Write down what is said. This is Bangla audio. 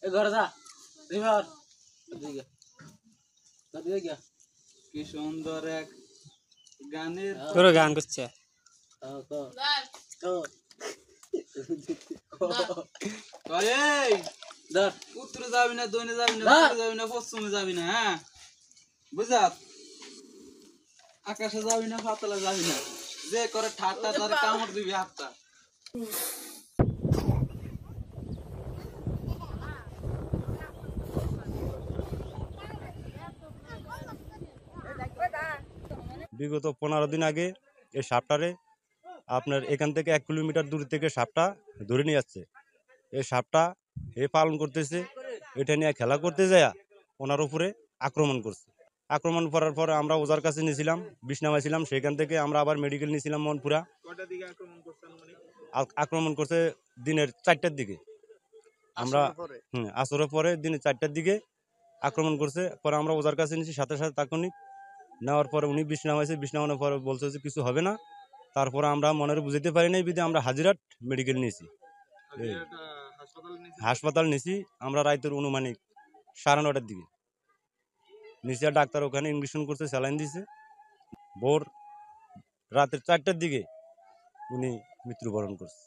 এ ঘরে যা রিভার দিকে দিকে গিয়া কি সুন্দর এক গানের তোর গান করছে তো তো এই ধর উত্তরে যাবি না দক্ষিণে যাবি না না। উত্তরে যাবি না পশ্চিমে যাবি না হ্যাঁ বুঝাত আকাশে যাবি না পাতালে যাবি না যে করে ঠাট্টা তার কামড় দিবি হাতটা বিগত 15 দিন আগে এই সাপটারে আপনার এখান থেকে 1 কিলোমিটার দূর থেকে সাপটা ধরে নিয়ে যাচ্ছে। এই সাপটা এ পালন করতেছে, এটা নিয়ে খেলা করতে যায় ওনার উপরে আক্রমণ করছে। আক্রমণ করার পরে আমরা ওজার কাছে নিয়েছিলাম, বিষ নামাইছিলাম, সেখান থেকে আমরা আবার মেডিকেল নিয়েছিলাম মনপুরা। আক্রমণ করছে দিনের 4টার দিকে। আমরা আসরের পরে দিনে 4টার দিকে আক্রমণ করছে। পরে আমরা ওজার কাছে নিয়েছি, সাথে সাথে তাৎক্ষণিক নেওয়ার পরে উনি বিষ নামাইছে, বিষ নামানোর পরে বলছে যে কিছু হবে না। তারপরে আমরা মনের বুঝতে পারি নাই বিধে আমরা হাজিরাট মেডিকেল নিয়েছি, হাসপাতাল নিয়েছি। আমরা রাতের অনুমানিক 9:30টার দিকে নিচে ডাক্তার ওখানে ইঞ্জেকশন করছে, স্যালাইন দিছে। ভোর রাতের 4টার দিকে উনি মৃত্যুবরণ করছে।